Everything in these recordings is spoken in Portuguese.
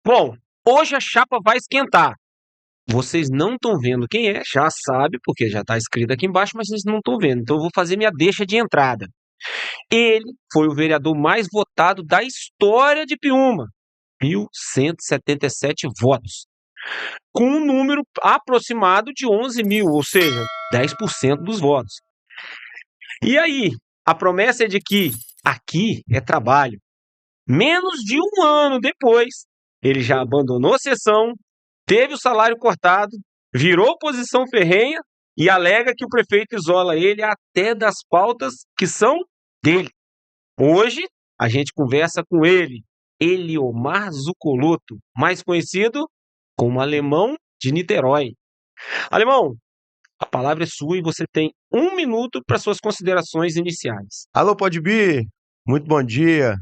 Bom, hoje a chapa vai esquentar. Vocês não estão vendo quem é, já sabe, porque já está escrito aqui embaixo, mas vocês não estão vendo. Então eu vou fazer minha deixa de entrada. Ele foi o vereador mais votado da história de Piúma, 1.177 votos, com um número aproximado de 11 mil, ou seja, 10% dos votos. E aí, a promessa é de que aqui é trabalho. Menos de um ano depois, ele já abandonou a sessão, teve o salário cortado, virou oposição ferrenha e alega que o prefeito isola ele até das pautas que são dele. Hoje, a gente conversa com ele, Eliomar Zucoloto, mais conhecido como Alemão de Niterói. Alemão, a palavra é sua e você tem 1 minuto para suas considerações iniciais. Alô, Podbi, muito bom dia.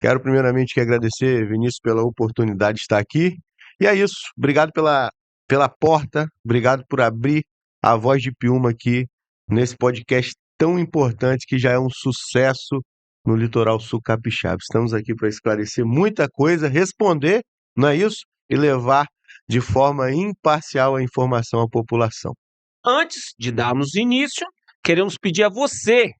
Quero primeiramente que agradecer, Vinícius, pela oportunidade de estar aqui. E é isso, obrigado pela porta, obrigado por abrir a voz de Piúma aqui nesse podcast tão importante que já é um sucesso no litoral sul capixaba. Estamos aqui para esclarecer muita coisa, responder, não é isso? E levar de forma imparcial a informação à população. Antes de darmos início, queremos pedir a você,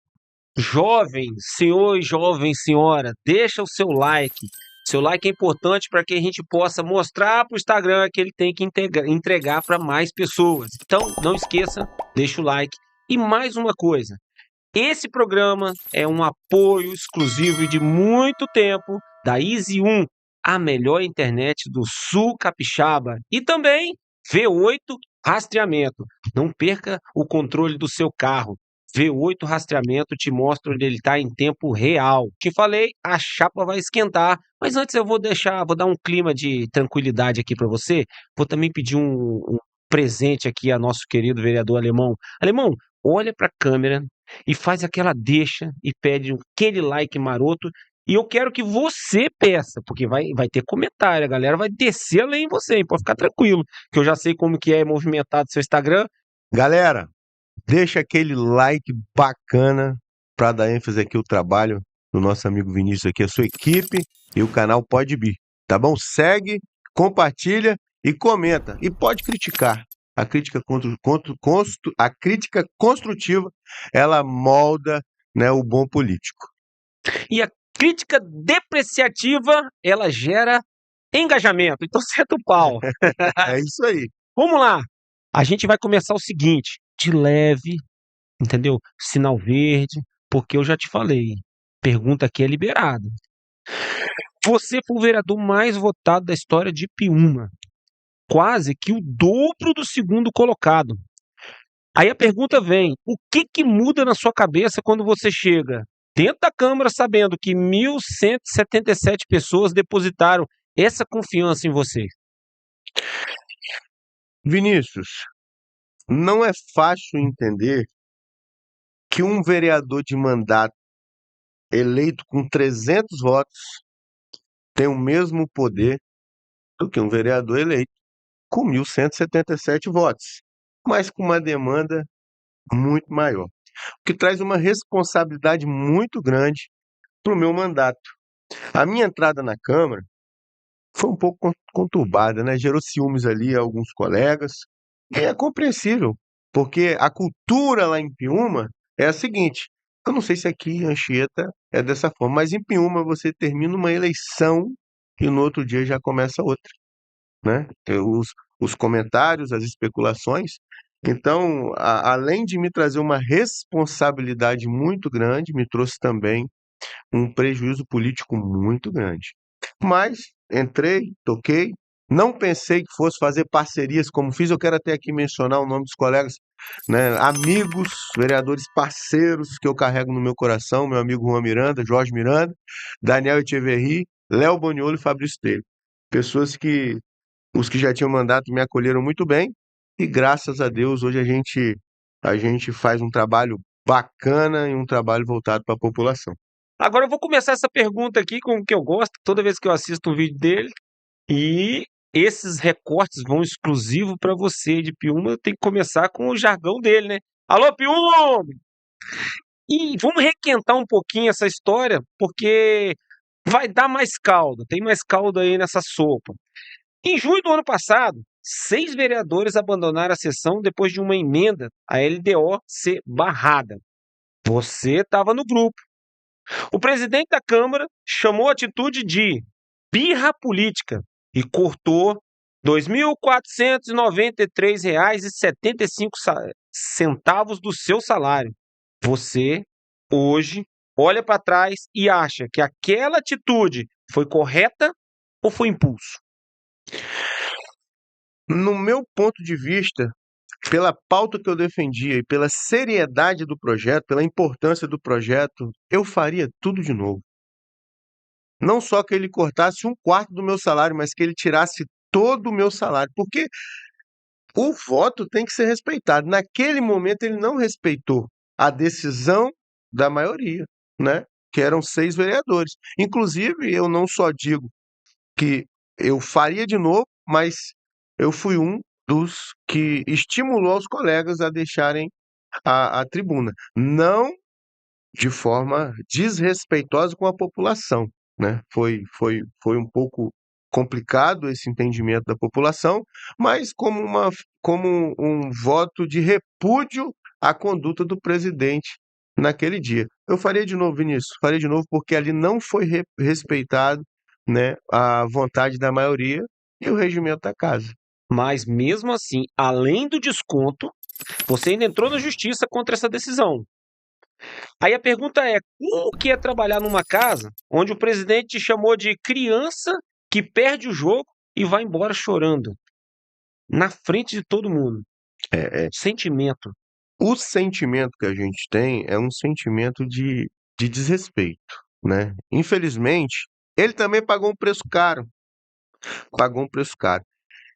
jovem senhor e jovem senhora, deixa o seu like. Seu like é importante para que a gente possa mostrar para o Instagram que ele tem que entregar para mais pessoas. Então, não esqueça, deixa o like. E mais uma coisa, esse programa é um apoio exclusivo e de muito tempo da Easy 1, a melhor internet do Sul Capixaba. E também V8 Rastreamento. Não perca o controle do seu carro. V8 Rastreamento te mostra onde ele está em tempo real. Te falei, a chapa vai esquentar. Mas antes eu vou dar um clima de tranquilidade aqui para você. Vou também pedir um presente aqui a nosso querido vereador Alemão. Alemão, olha para a câmera e faz aquela deixa e pede aquele like maroto. E eu quero que você peça, porque vai ter comentário, a galera vai descer além de você, hein? Pode ficar tranquilo, que eu já sei como que é movimentado seu Instagram. Galera, deixa aquele like bacana para dar ênfase aqui ao trabalho do nosso amigo Vinícius aqui, a sua equipe e o canal Podbi, tá bom? Segue, compartilha e comenta. E pode criticar. A crítica a crítica construtiva, ela molda, né, o bom político. E a crítica depreciativa, ela gera engajamento. Então senta o pau. É isso aí. Vamos lá. A gente vai começar o seguinte, de leve, entendeu? Sinal verde, porque eu já te falei, pergunta aqui é liberada. Você foi o vereador mais votado da história de Piúma, quase que o dobro do segundo colocado. Aí a pergunta vem, o que muda na sua cabeça quando você chega dentro da Câmara sabendo que 1.177 pessoas depositaram essa confiança em você? Vinícius, não é fácil entender que um vereador de mandato eleito com 300 votos tem o mesmo poder do que um vereador eleito com 1.177 votos, mas com uma demanda muito maior, o que traz uma responsabilidade muito grande para o meu mandato. A minha entrada na Câmara foi um pouco conturbada, né? Gerou ciúmes ali a alguns colegas, e é compreensível, porque a cultura lá em Piúma é a seguinte, eu não sei se aqui em Anchieta é dessa forma, mas em Piúma você termina uma eleição e no outro dia já começa outra, né? Os comentários, as especulações. Então, além de me trazer uma responsabilidade muito grande, me trouxe também um prejuízo político muito grande. Mas entrei, toquei, não pensei que fosse fazer parcerias como fiz. Eu quero até aqui mencionar o nome dos colegas, né, amigos, vereadores parceiros que eu carrego no meu coração, meu amigo Juan Miranda, Jorge Miranda, Daniel Echeverri, Léo Boniolo e Fabrício Teiro. Pessoas que os que já tinham mandato me acolheram muito bem e graças a Deus hoje a gente faz um trabalho bacana e um trabalho voltado para a população. Agora eu vou começar essa pergunta aqui com o que eu gosto, toda vez que eu assisto um vídeo dele, e esses recortes vão exclusivo para você de Piúma, tem que começar com o jargão dele, né? Alô, Piúma! E vamos requentar um pouquinho essa história, porque vai dar mais caldo, tem mais caldo aí nessa sopa. Em junho do ano passado, 6 vereadores abandonaram a sessão depois de uma emenda à LDO ser barrada. Você estava no grupo. O presidente da Câmara chamou a atitude de birra política e cortou R$ 2.493,75 do seu salário. Você, hoje, olha para trás e acha que aquela atitude foi correta ou foi impulso? No meu ponto de vista, pela pauta que eu defendia e pela seriedade do projeto, pela importância do projeto, eu faria tudo de novo. Não só que ele cortasse 1/4 do meu salário, mas que ele tirasse todo o meu salário, porque o voto tem que ser respeitado. Naquele momento ele não respeitou a decisão da maioria, né? Que eram 6 vereadores. Inclusive, eu não só digo que eu faria de novo, mas eu fui um dos que estimulou os colegas a deixarem a tribuna. Não de forma desrespeitosa com a população, né? Foi um pouco complicado esse entendimento da população, mas como um voto de repúdio à conduta do presidente naquele dia. Eu faria de novo, Vinícius, faria de novo porque ali não foi respeitado, né, a vontade da maioria e o regimento da casa. Mas mesmo assim, além do desconto, você ainda entrou na justiça contra essa decisão. Aí a pergunta é: como que é trabalhar numa casa onde o presidente te chamou de criança que perde o jogo e vai embora chorando, na frente de todo mundo? É, Sentimento. o sentimento que a gente tem é um sentimento de desrespeito, né? Infelizmente, ele também pagou um preço caro. Pagou um preço caro.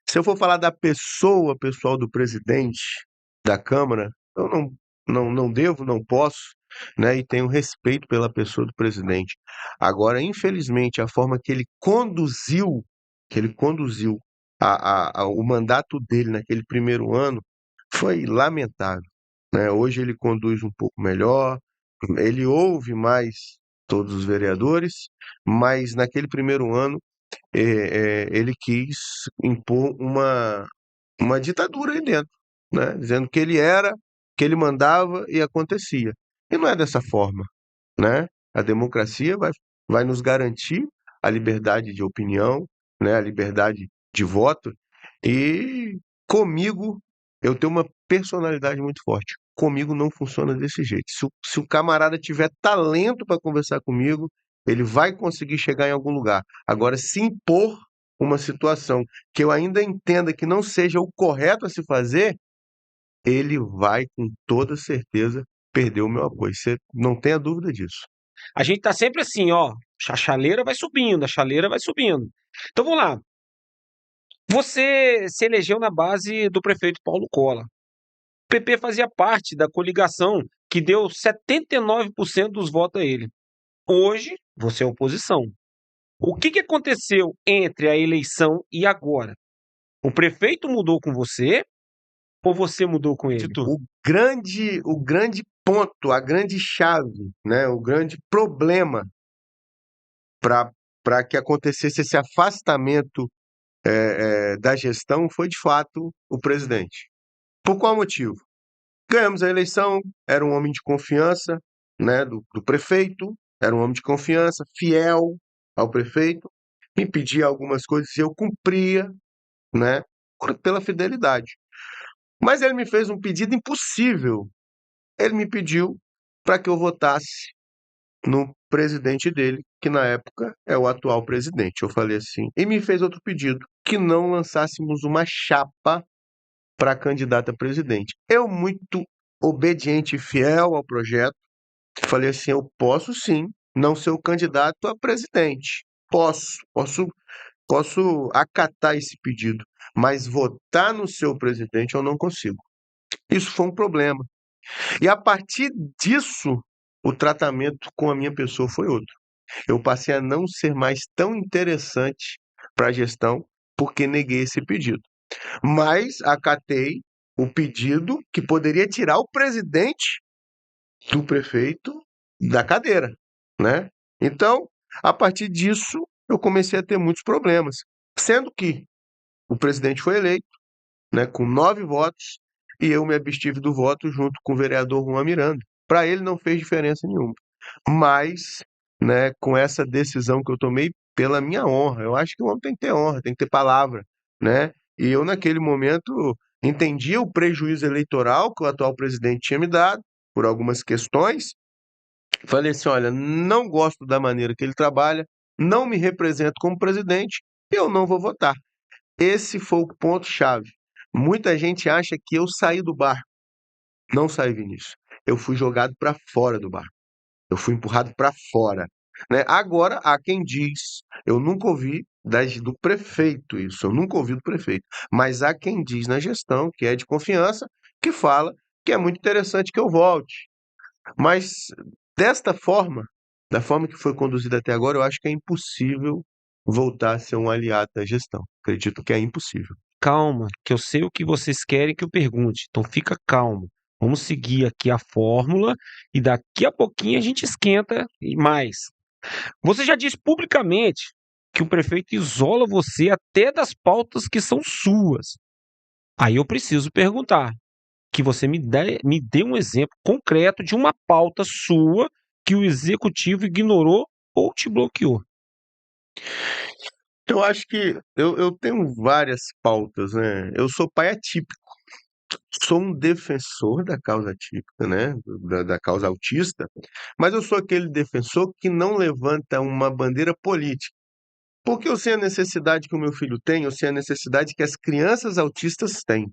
Se eu for falar da pessoa pessoal do presidente da Câmara, eu não devo, não posso, né? E tenho respeito pela pessoa do presidente. Agora, infelizmente, a forma que ele conduziu o mandato dele naquele primeiro ano foi lamentável, né? Hoje ele conduz um pouco melhor, ele ouve mais todos os vereadores, mas naquele primeiro ano ele quis impor uma ditadura aí dentro, né? Dizendo que ele era, que ele mandava e acontecia. E não é dessa forma, né? A democracia vai nos garantir a liberdade de opinião, né? A liberdade de voto. E comigo, eu tenho uma personalidade muito forte. Comigo não funciona desse jeito. Se o camarada tiver talento para conversar comigo, ele vai conseguir chegar em algum lugar. Agora, se impor uma situação que eu ainda entenda que não seja o correto a se fazer, ele vai, com toda certeza, perder o meu apoio. Você não tenha dúvida disso. A gente tá sempre assim, ó, a chaleira vai subindo, a chaleira vai subindo. Então vamos lá. Você se elegeu na base do prefeito Paulo Cola. O PP fazia parte da coligação que deu 79% dos votos a ele. Hoje, você é oposição. O que aconteceu entre a eleição e agora? O prefeito mudou com você ou você mudou com ele? O grande ponto, a grande chave, né, o grande problema para que acontecesse esse afastamento da gestão foi, de fato, o presidente. Por qual motivo? Ganhamos a eleição, era um homem de confiança, né, do prefeito, era um homem de confiança, fiel ao prefeito, me pedia algumas coisas e eu cumpria, né, pela fidelidade. Mas ele me fez um pedido impossível. Ele me pediu para que eu votasse no presidente dele, que na época é o atual presidente. Eu falei assim, e me fez outro pedido, que não lançássemos uma chapa para candidata a presidente. Eu, muito obediente e fiel ao projeto, falei assim, eu posso sim não ser o candidato a presidente. Posso acatar esse pedido, mas votar no seu presidente eu não consigo. Isso foi um problema. E a partir disso, o tratamento com a minha pessoa foi outro. Eu passei a não ser mais tão interessante para a gestão porque neguei esse pedido. Mas acatei o pedido que poderia tirar o presidente do prefeito da cadeira, né? Então, A partir disso, eu comecei a ter muitos problemas, sendo que o presidente foi eleito, né, com 9 votos, e eu me abstive do voto junto com o vereador Juan Miranda. Para ele não fez diferença nenhuma. Mas, né, com essa decisão que eu tomei pela minha honra, eu acho que o homem tem que ter honra, tem que ter palavra, né? E eu, naquele momento, entendia o prejuízo eleitoral que o atual presidente tinha me dado por algumas questões. Falei assim: olha, não gosto da maneira que ele trabalha, não me represento como presidente, eu não vou votar. Esse foi o ponto-chave. Muita gente acha que eu saí do barco. Não saí, Vinícius. Eu fui jogado para fora do barco. Eu fui empurrado para fora, né? Agora, há quem diz, eu nunca ouvi do prefeito isso, eu nunca ouvi do prefeito, mas há quem diz na gestão, que é de confiança, que fala que é muito interessante que eu volte. Mas desta forma, da forma que foi conduzida até agora, eu acho que é impossível voltar a ser um aliado da gestão. Acredito que é impossível. Calma, que eu sei o que vocês querem que eu pergunte. Então fica calmo. Vamos seguir aqui a fórmula e daqui a pouquinho a gente esquenta e mais. Você já disse publicamente que o prefeito isola você até das pautas que são suas. Aí eu preciso perguntar, que você me dê um exemplo concreto de uma pauta sua que o executivo ignorou ou te bloqueou. Eu acho que eu tenho várias pautas, né? Eu sou pai atípico, sou um defensor da causa atípica, né? Da causa autista, mas eu sou aquele defensor que não levanta uma bandeira política. Porque eu sei a necessidade que o meu filho tem, eu sei a necessidade que as crianças autistas têm.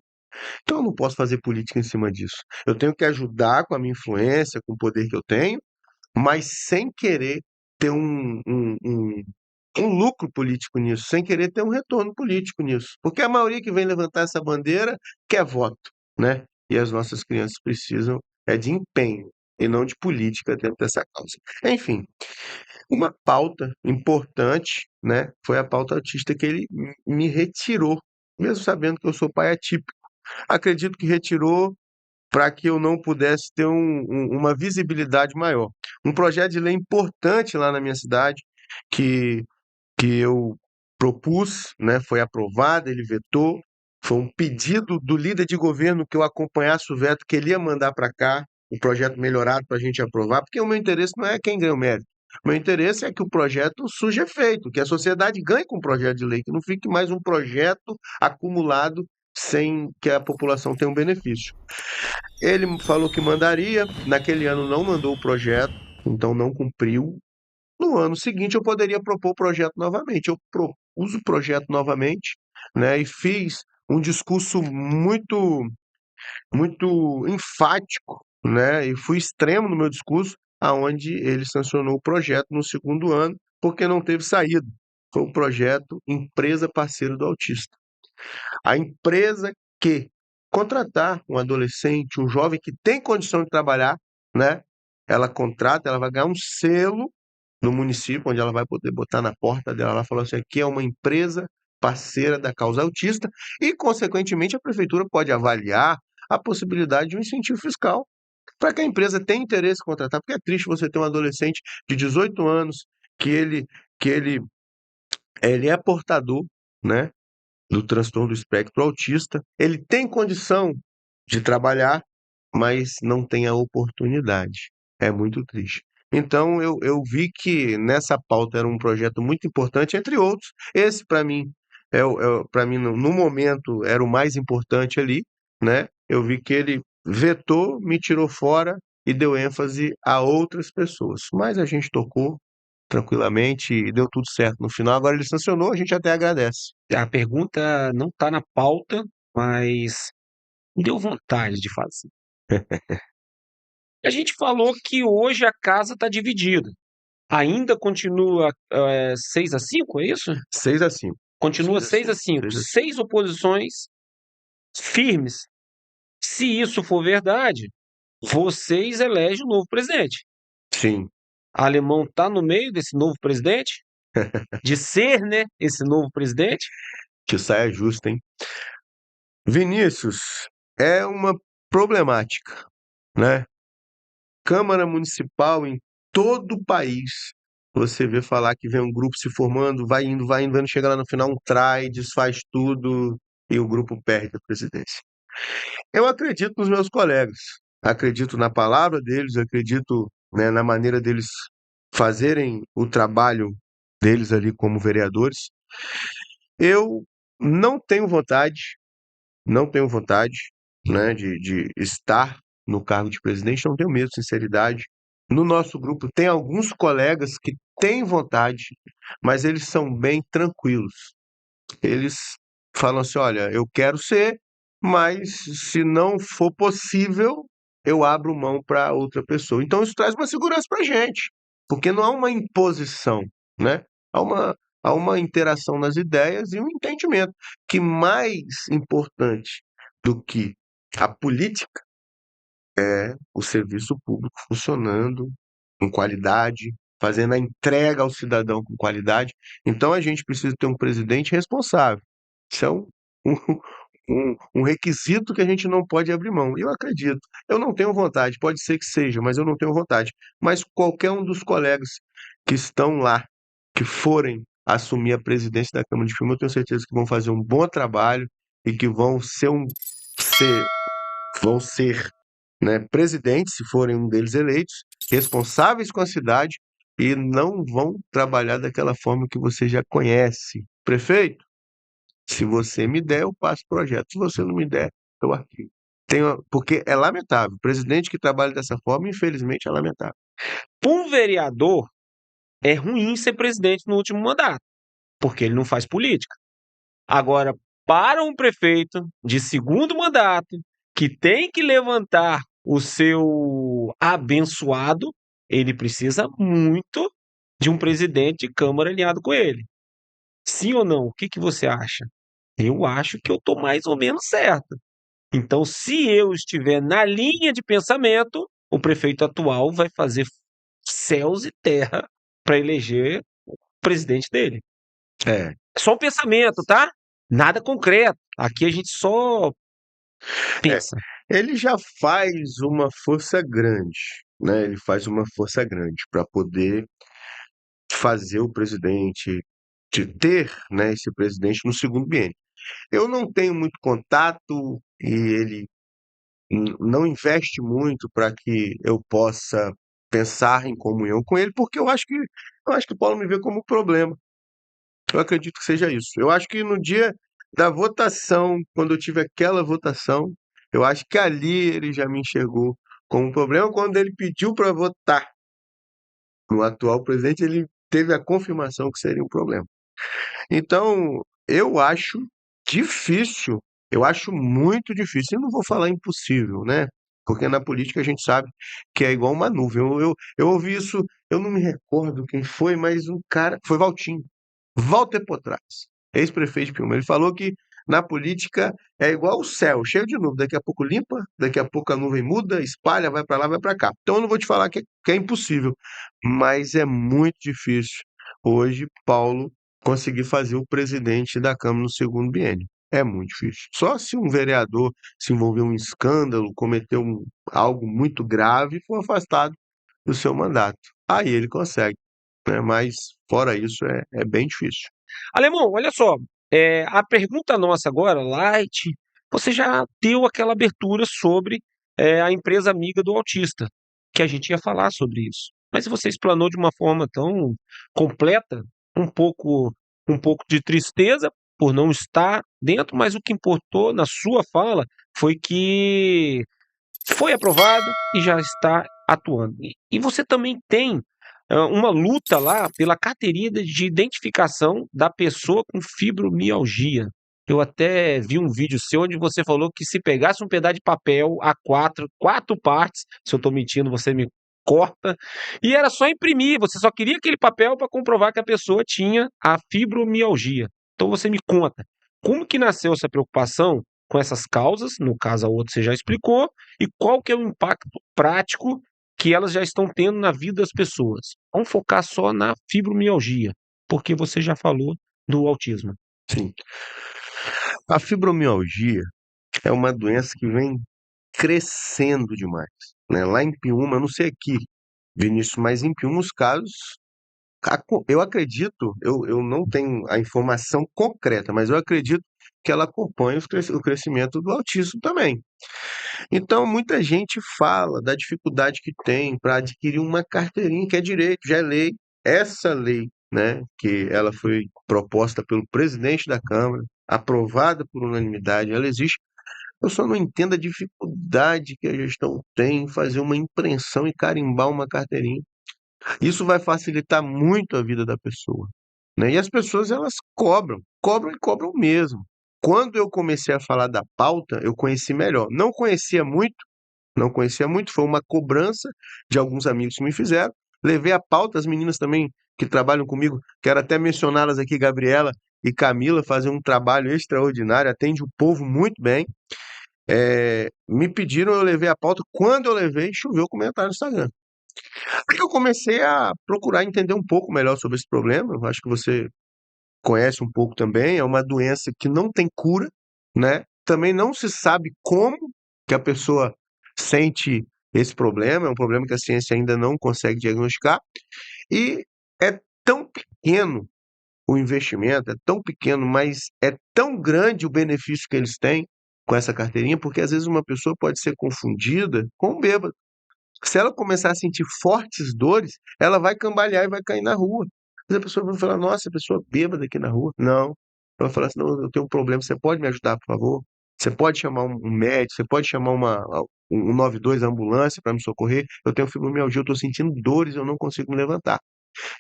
Então eu não posso fazer política em cima disso. Eu tenho que ajudar com a minha influência, com o poder que eu tenho, mas sem querer ter um lucro político nisso, sem querer ter um retorno político nisso. Porque a maioria que vem levantar essa bandeira quer voto, né? E as nossas crianças precisam de empenho e não de política dentro dessa causa. Enfim, uma pauta importante, né, foi a pauta autista que ele me retirou, mesmo sabendo que eu sou pai atípico. Acredito que retirou para que eu não pudesse ter uma visibilidade maior. Um projeto de lei importante lá na minha cidade, que, que eu propus, né, foi aprovado, ele vetou. Foi um pedido do líder de governo que eu acompanhasse o veto que ele ia mandar para cá, o projeto melhorado para a gente aprovar, porque o meu interesse não é quem ganha o mérito. O meu interesse é que o projeto surja efeito, que a sociedade ganhe com o projeto de lei, que não fique mais um projeto acumulado sem que a população tenha um benefício. Ele falou que mandaria, naquele ano não mandou o projeto, então não cumpriu. No ano seguinte eu poderia propor o projeto novamente. Eu propus o projeto novamente, né, e fiz um discurso muito enfático, né, e fui extremo no meu discurso, aonde ele sancionou o projeto no segundo ano, porque não teve saída. Foi o projeto Empresa Parceira do Autista. A empresa que contratar um adolescente, um jovem que tem condição de trabalhar, né? Ela contrata, ela vai ganhar um selo no município, onde ela vai poder botar na porta dela. Ela falou assim: aqui é uma empresa parceira da causa autista, e, consequentemente, a prefeitura pode avaliar a possibilidade de um incentivo fiscal para que a empresa tenha interesse em contratar, porque é triste você ter um adolescente de 18 anos que ele é portador, né, do transtorno do espectro autista, ele tem condição de trabalhar, mas não tem a oportunidade. É muito triste. Então, eu vi que nessa pauta era um projeto muito importante, entre outros. Esse, para mim, para mim no momento, era o mais importante ali, né? Eu vi que ele vetou, me tirou fora e deu ênfase a outras pessoas. Mas a gente tocou tranquilamente e deu tudo certo no final. Agora ele sancionou, a gente até agradece. A pergunta não está na pauta, mas me deu vontade de fazer. A gente falou que hoje a casa está dividida. Ainda continua 6-5, é isso? 6-5. Continua 6-5. 6-5. 6 oposições firmes. Se isso for verdade, vocês elegem o novo presidente. Sim. Alemão está no meio desse novo presidente? De ser, né, esse novo presidente? Que saia justa, hein? Vinícius, é uma problemática, né? Câmara Municipal em todo o país você vê falar que vem um grupo se formando, vai indo, chega lá no final, um trai, desfaz tudo e o grupo perde a presidência. Eu acredito nos meus colegas, acredito na palavra deles, acredito, né, na maneira deles fazerem o trabalho deles ali como vereadores. Eu não tenho vontade, não tenho vontade, né, de estar no cargo de presidente, não tenho medo, sinceridade. No nosso grupo tem alguns colegas que têm vontade, mas eles são bem tranquilos. Eles falam assim: olha, eu quero ser, mas se não for possível, eu abro mão para outra pessoa. Então isso traz uma segurança para a gente, porque não há uma imposição, né? Há uma, há uma interação nas ideias e um entendimento que mais importante do que a política é o serviço público funcionando com qualidade, fazendo a entrega ao cidadão com qualidade. Então a gente precisa ter um presidente responsável. Isso é um, um requisito que a gente não pode abrir mão. E eu acredito. Eu não tenho vontade, pode ser que seja, mas eu não tenho vontade. Mas qualquer um dos colegas que estão lá, que forem assumir a presidência da Câmara de Firma, eu tenho certeza que vão fazer um bom trabalho e que ser, vão ser, né, presidentes, se forem um deles eleitos, responsáveis com a cidade e não vão trabalhar daquela forma que você já conhece. Prefeito, se você me der, eu passo o projeto. Se você não me der, eu arquivo. Porque é lamentável. Presidente que trabalha dessa forma, infelizmente, é lamentável. Para um vereador, é ruim ser presidente no último mandato, porque ele não faz política. Agora, para um prefeito de segundo mandato, que tem que levantar o seu abençoado, ele precisa muito de um presidente de Câmara alinhado com ele. Sim ou não? O que que você acha? Eu acho que eu estou mais ou menos certo. Então, se eu estiver na linha de pensamento, o prefeito atual vai fazer céus e terra para eleger o presidente dele. É. É só um pensamento, tá? Nada concreto. Aqui a gente só É. pensa. Ele já faz uma força grande, né? Ele faz uma força grande para poder fazer o presidente, de ter, né, esse presidente no segundo biênio. Eu não tenho muito contato e ele não investe muito para que eu possa pensar em comunhão com ele, porque eu acho que o Paulo me vê como problema. Eu acredito que seja isso. Eu acho que no dia da votação, quando eu tive aquela votação, eu acho que ali ele já me enxergou como um problema. Quando ele pediu para votar no atual presidente, ele teve a confirmação que seria um problema. Então, eu acho difícil, eu acho muito difícil. Eu não vou falar impossível, né? Porque na política a gente sabe que é igual uma nuvem. Eu ouvi isso, eu não me recordo quem foi, mas um cara. Foi Valtinho. Walter Potras, ex-prefeito de Piúma. Ele falou que na política é igual o céu, cheio de nuvem. Daqui a pouco limpa, daqui a pouco a nuvem muda, espalha, vai para lá, vai para cá. Então eu não vou te falar que é impossível, mas é muito difícil hoje Paulo conseguir fazer o presidente da Câmara no segundo biênio. É muito difícil. Só se um vereador se envolveu em um escândalo, cometeu algo muito grave e for afastado do seu mandato. Aí ele consegue, né? Mas fora isso é bem difícil. Alemão, olha só. A pergunta nossa agora, Light, você já deu aquela abertura sobre a empresa amiga do autista, que a gente ia falar sobre isso. Mas você explanou de uma forma tão completa, um pouco, um pouco de tristeza por não estar dentro, mas o que importou na sua fala foi que foi aprovado e já está atuando. E você também tem uma luta lá pela carteirinha de identificação da pessoa com fibromialgia. Eu até vi um vídeo seu onde você falou que se pegasse um pedaço de papel A4, quatro partes, se eu estou mentindo, você me corta, e era só imprimir, você só queria aquele papel para comprovar que a pessoa tinha a fibromialgia. Então você me conta, como que nasceu essa preocupação com essas causas, no caso a outra você já explicou, e qual que é o impacto prático que elas já estão tendo na vida das pessoas. Vamos focar só na fibromialgia, porque você já falou do autismo. Sim. A fibromialgia é uma doença que vem crescendo demais, né? Lá em Piúma, eu não sei aqui, Vinícius, mas em Piúma os casos Eu acredito, eu não tenho a informação concreta, mas eu acredito que ela acompanha o crescimento do autismo também. Então, muita gente fala da dificuldade que tem para adquirir uma carteirinha, que é direito, já é lei. Essa lei, né, que ela foi proposta pelo presidente da Câmara, aprovada por unanimidade, ela existe. Eu só não entendo a dificuldade que a gestão tem em fazer uma impressão e carimbar uma carteirinha. Isso vai facilitar muito a vida da pessoa, né? E as pessoas elas cobram e cobram mesmo. Quando eu comecei a falar da pauta, eu conheci melhor. Não conhecia muito, foi uma cobrança de alguns amigos que me fizeram. Levei a pauta, as meninas também que trabalham comigo, quero até mencioná-las aqui, Gabriela e Camila, fazem um trabalho extraordinário, atende o povo muito bem. Me pediram, eu levei a pauta. Quando eu levei, choveu comentário no Instagram. Aí eu comecei a procurar entender um pouco melhor sobre esse problema. Eu acho que você conhece um pouco também. É uma doença que não tem cura, né? Também não se sabe como que a pessoa sente esse problema. É um problema que a ciência ainda não consegue diagnosticar. E é tão pequeno o investimento, é tão pequeno, mas é tão grande o benefício que eles têm com essa carteirinha, porque às vezes uma pessoa pode ser confundida com um bêbado. Se ela começar a sentir fortes dores, ela vai cambalear e vai cair na rua. Mas a pessoa vai falar, nossa, a pessoa bêbada aqui na rua. Não. Ela vai falar assim, não, eu tenho um problema, você pode me ajudar, por favor? Você pode chamar um médico, você pode chamar um 92 ambulância para me socorrer? Eu tenho fibromialgia, eu estou sentindo dores, eu não consigo me levantar.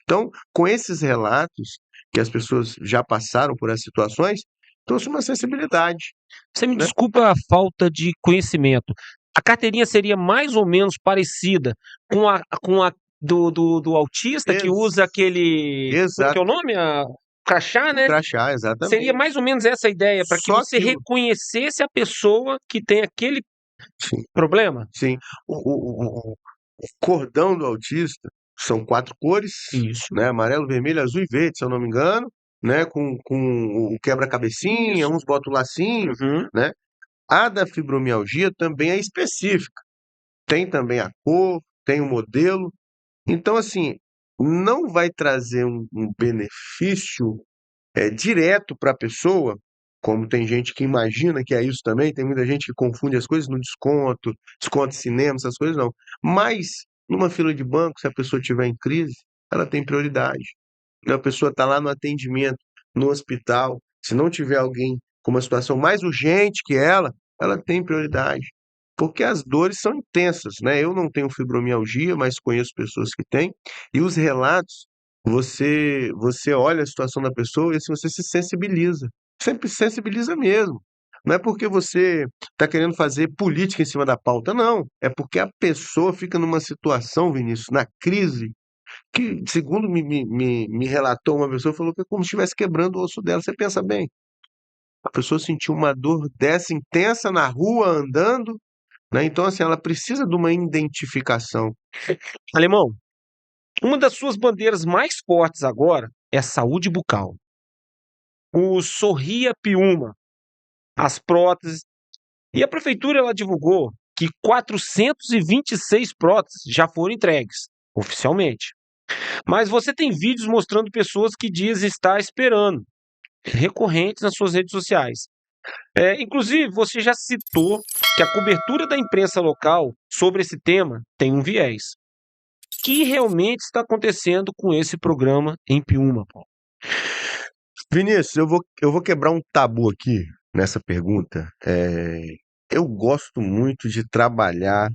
Então, com esses relatos, que as pessoas já passaram por essas situações, trouxe uma sensibilidade, Você me né? desculpa a falta de conhecimento. A carteirinha seria mais ou menos parecida com a do autista que usa aquele. Como é que é Exato, o nome? Crachá, o né? crachá, Seria exatamente. mais ou menos essa a ideia, para que Só você que, reconhecesse a pessoa que tem aquele sim, problema? sim, o cordão do autista são 4 cores, Isso. né? Amarelo, vermelho, azul e verde, se eu não me engano, né? Com o quebra-cabecinha, Isso. uns botam o lacinho, Uhum. né? A da fibromialgia também é específica. Tem também a cor, tem o modelo. Então, assim, não vai trazer um benefício direto para a pessoa, como tem gente que imagina que é isso também, tem muita gente que confunde as coisas no desconto, desconto de cinema, essas coisas não. Mas, numa fila de banco, se a pessoa estiver em crise, ela tem prioridade. A pessoa está lá no atendimento, no hospital, se não tiver alguém com uma situação mais urgente que ela tem prioridade. Porque as dores são intensas, né? Eu não tenho fibromialgia, mas conheço pessoas que têm, e os relatos, você olha a situação da pessoa e assim, você se sensibiliza. Sempre sensibiliza mesmo. Não é porque você está querendo fazer política em cima da pauta, não. É porque a pessoa fica numa situação, Vinícius, na crise, que, segundo me relatou uma pessoa, falou que é como se estivesse quebrando o osso dela. Você pensa bem, a pessoa sentiu uma dor dessa intensa na rua, andando, né? Então, assim, ela precisa de uma identificação. Alemão, uma das suas bandeiras mais fortes agora é a saúde bucal. O Sorria Piuma, as próteses. E a prefeitura ela divulgou que 426 próteses já foram entregues, oficialmente. Mas você tem vídeos mostrando pessoas que dizem estar esperando, recorrentes nas suas redes sociais. Inclusive, você já citou que a cobertura da imprensa local sobre esse tema tem um viés. O que realmente está acontecendo com esse programa em Piúma, Paulo? Vinícius, eu vou quebrar um tabu aqui nessa pergunta. Eu gosto muito de trabalhar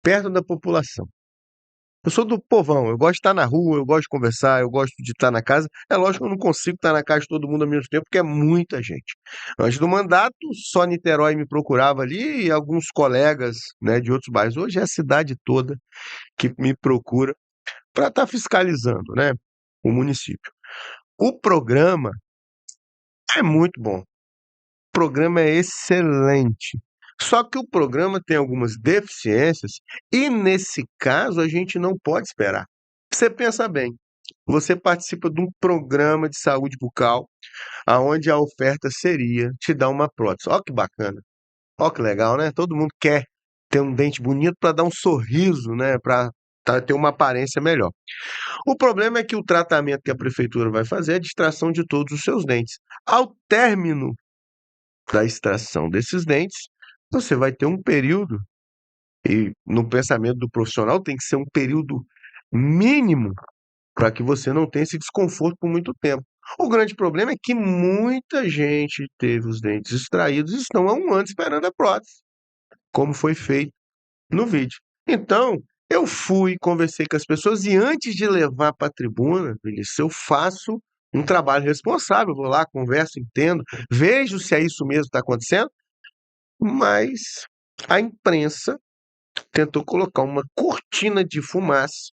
perto da população. Eu sou do povão, eu gosto de estar na rua, eu gosto de conversar, eu gosto de estar na casa. É lógico que eu não consigo estar na casa de todo mundo ao mesmo tempo, porque é muita gente. Antes do mandato, só Niterói me procurava ali e alguns colegas, né, de outros bairros. Hoje é a cidade toda que me procura para estar fiscalizando, né, o município. O programa é muito bom, o programa é excelente. Só que o programa tem algumas deficiências e, nesse caso, a gente não pode esperar. Você pensa bem, você participa de um programa de saúde bucal, aonde a oferta seria te dar uma prótese. Ó que bacana, ó que legal, né? Todo mundo quer ter um dente bonito para dar um sorriso, né? Para ter uma aparência melhor. O problema é que o tratamento que a prefeitura vai fazer é a extração de todos os seus dentes. Ao término da extração desses dentes, você vai ter um período, e no pensamento do profissional tem que ser um período mínimo para que você não tenha esse desconforto por muito tempo. O grande problema é que muita gente teve os dentes extraídos e estão há um ano esperando a prótese, como foi feito no vídeo. Então, eu fui, conversei com as pessoas e antes de levar para a tribuna, Vinícius, eu faço um trabalho responsável, vou lá, converso, entendo, vejo se é isso mesmo que está acontecendo, mas a imprensa tentou colocar uma cortina de fumaça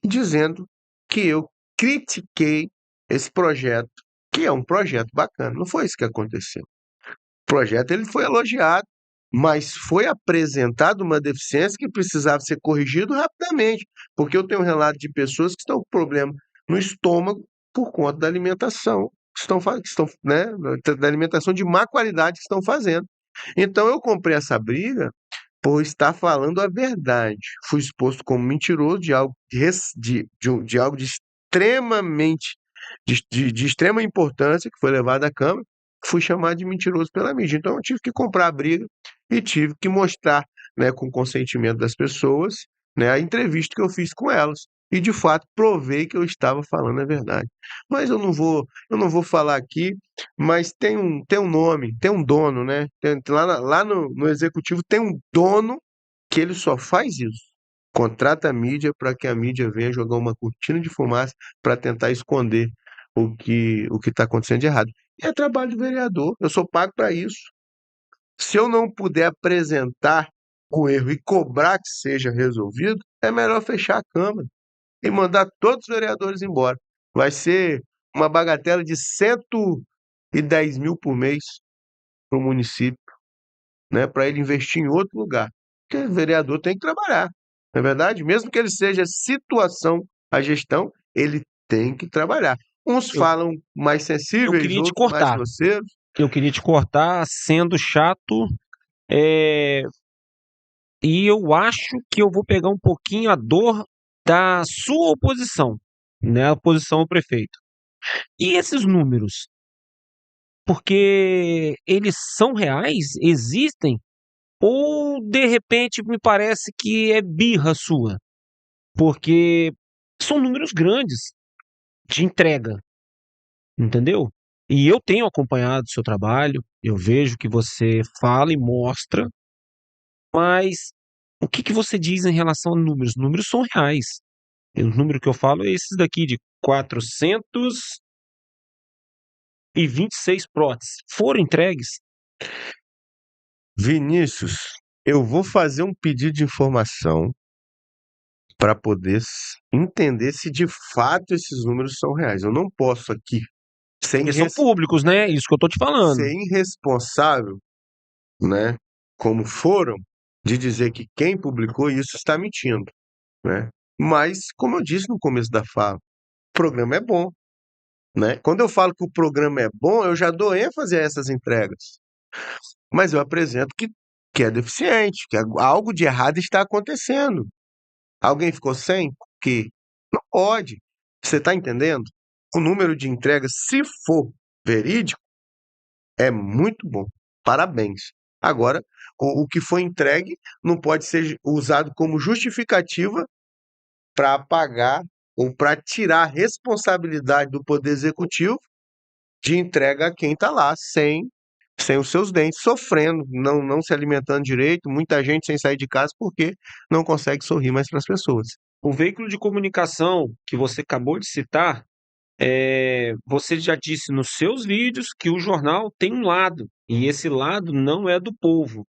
dizendo que eu critiquei esse projeto, que é um projeto bacana. Não foi isso que aconteceu. O projeto ele foi elogiado, mas foi apresentado uma deficiência que precisava ser corrigido rapidamente, porque eu tenho um relato de pessoas que estão com problema no estômago por conta da alimentação né, da alimentação de má qualidade que estão fazendo. Então eu comprei essa briga por estar falando a verdade. Fui exposto como mentiroso de algo de algo de extremamente de extrema importância que foi levado à Câmara, fui chamado de mentiroso pela mídia. Então eu tive que comprar a briga e tive que mostrar, né, com o consentimento das pessoas, né, a entrevista que eu fiz com elas. E de fato provei que eu estava falando a verdade. Mas eu não vou falar aqui, mas tem um nome, tem um dono, né? Lá no executivo tem um dono que ele só faz isso. Contrata a mídia para que a mídia venha jogar uma cortina de fumaça para tentar esconder o que está acontecendo de errado. E é trabalho de vereador, eu sou pago para isso. Se eu não puder apresentar o erro e cobrar que seja resolvido, é melhor fechar a Câmara e mandar todos os vereadores embora. Vai ser uma bagatela de 110 mil por mês para o município, né, para ele investir em outro lugar. Porque o vereador tem que trabalhar, não é verdade? Mesmo que ele seja situação a gestão, ele tem que trabalhar. Uns Eu, falam mais eu sensíveis, queria te outros mais cortar. grosseiros. Eu queria te cortar sendo chato, é, e eu acho que eu vou pegar um pouquinho a dor da sua oposição, né? A oposição ao prefeito. E esses números? Porque eles são reais? Existem? Ou de repente me parece que é birra sua? Porque são números grandes de entrega, entendeu? E eu tenho acompanhado o seu trabalho, eu vejo que você fala e mostra, mas o que que você diz em relação a números? Números são reais. E o número que eu falo é esses daqui de 426 próteses. Foram entregues? Vinícius, eu vou fazer um pedido de informação para poder entender se de fato esses números são reais. Eu não posso aqui, sem Porque são públicos, né? Isso que eu tô te falando. ser irresponsável, né, como foram, de dizer que quem publicou isso está mentindo, né? Mas, como eu disse no começo da fala, o programa é bom, né? Quando eu falo que o programa é bom, eu já dou ênfase a essas entregas. Mas eu apresento que é deficiente, que algo de errado está acontecendo. Alguém ficou sem? Por quê? Não pode. Você está entendendo? O número de entregas, se for verídico, é muito bom. Parabéns. Agora, o que foi entregue não pode ser usado como justificativa para apagar ou para tirar a responsabilidade do Poder Executivo de entrega a quem está lá sem os seus dentes, sofrendo, não se alimentando direito, muita gente sem sair de casa porque não consegue sorrir mais para as pessoas. O veículo de comunicação que você acabou de citar, você já disse nos seus vídeos que o jornal tem um lado, e esse lado não é do povo.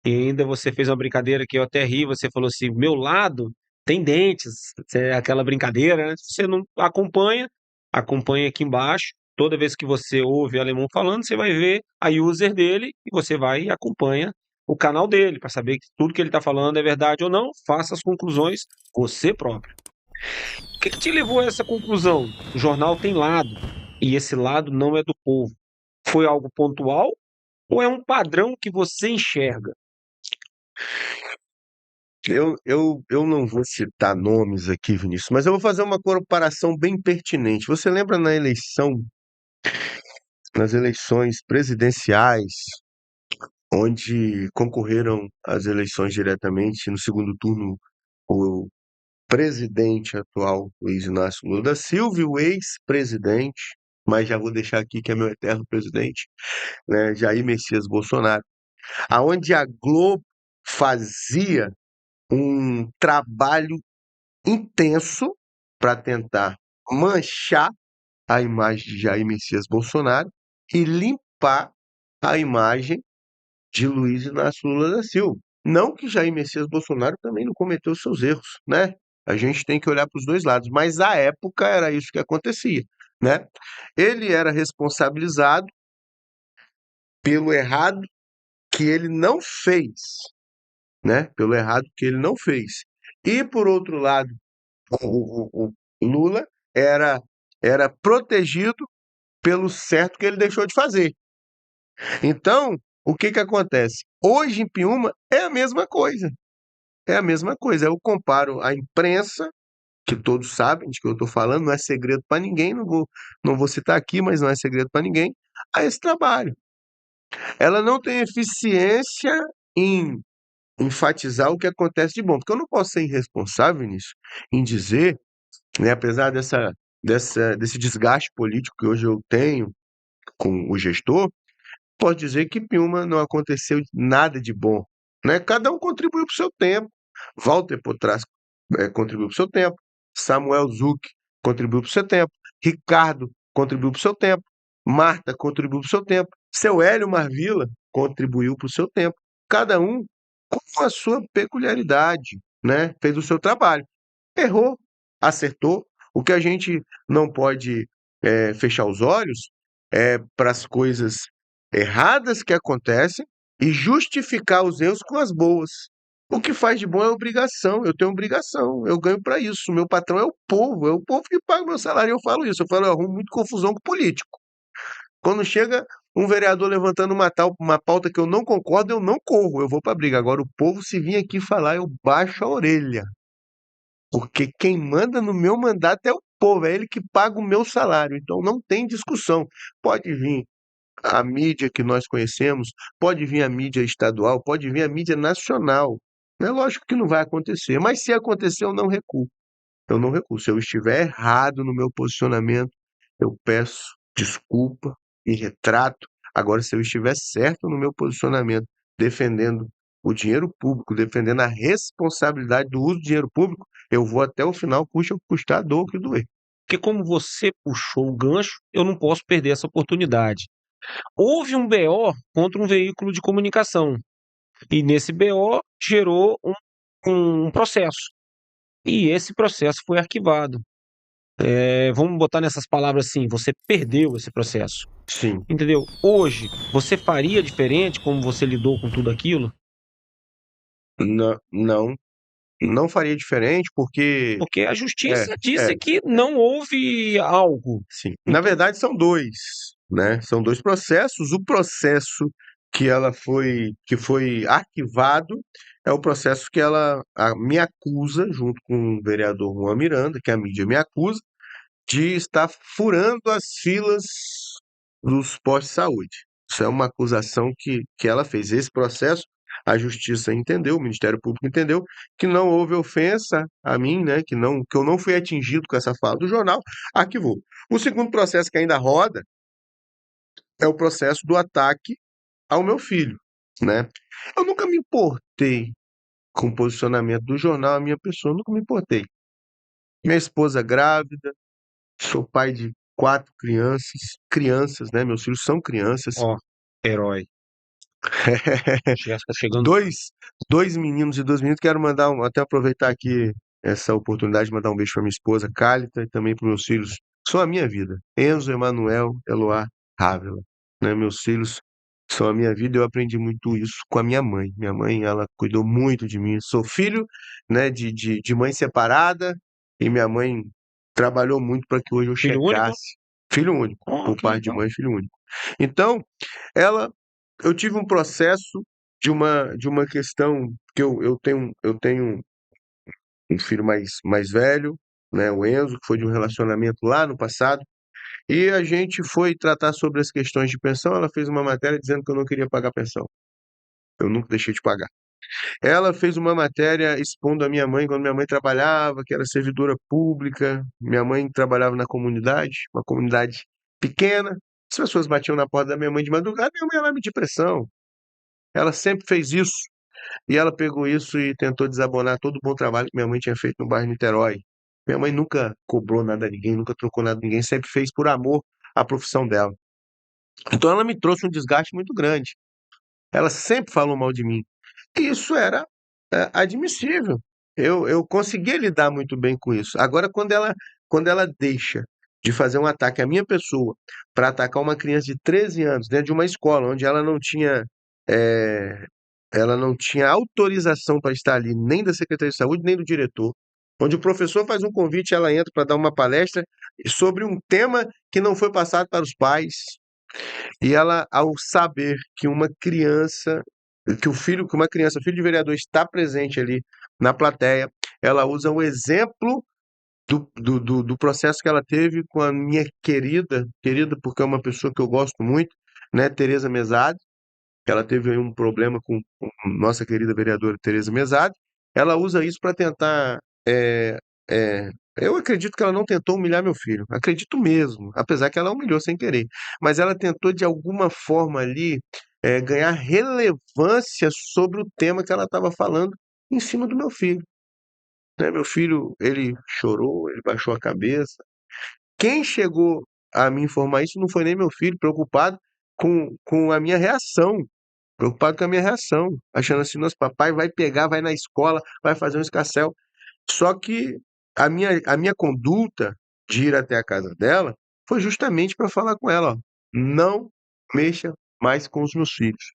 E ainda você fez uma brincadeira que eu até ri, você falou assim, meu lado tem dentes, aquela brincadeira, né? Se você não acompanha, acompanha aqui embaixo. Toda vez que você ouve alemão falando, você vai ver a user dele e você vai e acompanha o canal dele para saber que tudo que ele está falando é verdade ou não. Faça as conclusões você próprio. O que te levou a essa conclusão? O jornal tem lado e esse lado não é do povo. Foi algo pontual ou é um padrão que você enxerga? eu não vou citar nomes aqui, Vinícius, mas eu vou fazer uma comparação bem pertinente. Você lembra nas eleições presidenciais, onde concorreram às eleições diretamente no segundo turno o presidente atual, Luiz Inácio Lula da Silva, e o ex-presidente, mas já vou deixar aqui que é meu eterno presidente, né, Jair Messias Bolsonaro, aonde a Globo fazia um trabalho intenso para tentar manchar a imagem de Jair Messias Bolsonaro e limpar a imagem de Luiz Inácio Lula da Silva. Não que Jair Messias Bolsonaro também não cometeu seus erros, né? A gente tem que olhar para os dois lados, mas à época era isso que acontecia, né? Ele era responsabilizado pelo errado que ele não fez, né? Pelo errado que ele não fez. E por outro lado, o Lula era era protegido pelo certo que ele deixou de fazer. Então, o que que acontece? Hoje em Piúma é a mesma coisa. É a mesma coisa. Eu comparo a imprensa, que todos sabem de que eu estou falando, não é segredo para ninguém, não vou citar aqui, mas não é segredo para ninguém, a esse trabalho. Ela não tem eficiência em enfatizar o que acontece de bom, porque eu não posso ser irresponsável nisso, em dizer, né, apesar desse desgaste político que hoje eu tenho com o gestor, posso dizer que Piúma não aconteceu nada de bom, né? Cada um contribuiu para o seu tempo. Walter Potras contribuiu para o seu tempo. Samuel Zuc contribuiu para o seu tempo. Ricardo contribuiu para o seu tempo. Marta contribuiu para o seu tempo. Seu Hélio Marvila contribuiu para o seu tempo. Cada um com a sua peculiaridade, né? Fez o seu trabalho. Errou, acertou. O que a gente não pode fechar os olhos é para as coisas erradas que acontecem e justificar os erros com as boas. O que faz de bom é obrigação. Eu tenho obrigação, eu ganho para isso. O meu patrão é o povo que paga o meu salário. Eu falo isso, eu falo, eu arrumo muito confusão com o político. Quando chega um vereador levantando uma pauta que eu não concordo, eu não corro, eu vou para briga. Agora, o povo, se vir aqui falar, eu baixo a orelha. Porque quem manda no meu mandato é o povo, é ele que paga o meu salário. Então não tem discussão. Pode vir a mídia que nós conhecemos, pode vir a mídia estadual, pode vir a mídia nacional. É lógico que não vai acontecer, mas se acontecer, eu não recuo. Eu não recuo. Se eu estiver errado no meu posicionamento, eu peço desculpa e retrato. Agora, se eu estiver certo no meu posicionamento, defendendo o dinheiro público, defendendo a responsabilidade do uso do dinheiro público, eu vou até o final, custa o que custar, dor o que doer. Porque como você puxou o gancho, eu não posso perder essa oportunidade. Houve um BO contra um veículo de comunicação e nesse BO gerou um processo. E esse processo foi arquivado. Vamos botar nessas palavras assim, você perdeu esse processo, Sim, entendeu? Hoje, você faria diferente como você lidou com tudo aquilo? não, não faria diferente, porque Porque a é, justiça é, disse que não houve algo. sim. Na Então, verdade, são dois, né? São dois processos. O processo que foi arquivado é o processo que me acusa, junto com o vereador Juan Miranda, que a mídia me acusa, de estar furando as filas dos postos de saúde. Isso é uma acusação que ela fez. Esse processo, a justiça entendeu, o Ministério Público entendeu, que não houve ofensa a mim, né? Que eu não fui atingido com essa fala do jornal, arquivou. O segundo processo que ainda roda é o processo do ataque ao meu filho, né? Eu nunca me importei com o posicionamento do jornal, a minha pessoa, nunca me importei. Minha esposa grávida, sou pai de 4 crianças, né? Meus filhos são crianças. ó, herói. Já está chegando. Dois, dois meninos e 2 meninas. Quero até aproveitar aqui essa oportunidade de mandar um beijo para minha esposa, Cálita, e também para meus filhos. São a minha vida. Enzo, Emanuel, Eloá, Rávila. Né? Meus filhos são a minha vida. Eu aprendi muito isso com a minha mãe. Minha mãe, ela cuidou muito de mim. Sou filho, né, de mãe separada e minha mãe trabalhou muito para que hoje eu Filho único? chegasse. Filho único, Ó, por que parte de legal. mãe, filho único. Então, ela, eu tive um processo de uma questão que eu tenho um filho mais velho, né, o Enzo, que foi de um relacionamento lá no passado, e a gente foi tratar sobre as questões de pensão. Ela fez uma matéria dizendo que eu não queria pagar pensão. Eu nunca deixei de pagar. Ela fez uma matéria expondo a minha mãe quando minha mãe trabalhava, que era servidora pública. Minha mãe trabalhava na comunidade, uma comunidade pequena. As pessoas batiam na porta da minha mãe de madrugada, minha mãe ia lá medir pressão. Ela sempre fez isso. E ela pegou isso e tentou desabonar todo o bom trabalho que minha mãe tinha feito no bairro Niterói. Minha mãe nunca cobrou nada a ninguém, nunca trocou nada a ninguém, sempre fez por amor à profissão dela. Então ela me trouxe um desgaste muito grande. Ela sempre falou mal de mim. E isso era admissível. Eu conseguia lidar muito bem com isso. Agora, quando ela deixa de fazer um ataque à minha pessoa para atacar uma criança de 13 anos dentro de uma escola onde eh, ela não tinha autorização para estar ali, nem da Secretaria de Saúde, nem do diretor, onde o professor faz um convite, ela entra para dar uma palestra sobre um tema que não foi passado para os pais, e ela, ao saber que uma criança, que uma criança, filho de vereador, está presente ali na plateia, ela usa o exemplo do processo que ela teve com a minha querida, porque é uma pessoa que eu gosto muito, né, Tereza Mesade. Ela teve aí um problema com nossa querida vereadora Tereza Mesade. Ela usa isso para tentar. Eu acredito que ela não tentou humilhar meu filho. Acredito mesmo, apesar que ela humilhou sem querer. Mas ela tentou, de alguma forma ali, ganhar relevância sobre o tema que ela estava falando em cima do meu filho. Né? Meu filho, ele chorou, ele baixou a cabeça. Quem chegou a me informar isso não foi nem meu filho, preocupado com a minha reação. Preocupado com a minha reação, achando assim, nosso papai vai pegar, vai na escola, vai fazer um escarcéu. Só que a minha conduta de ir até a casa dela foi justamente para falar com ela, ó, não mexa mais com os meus filhos.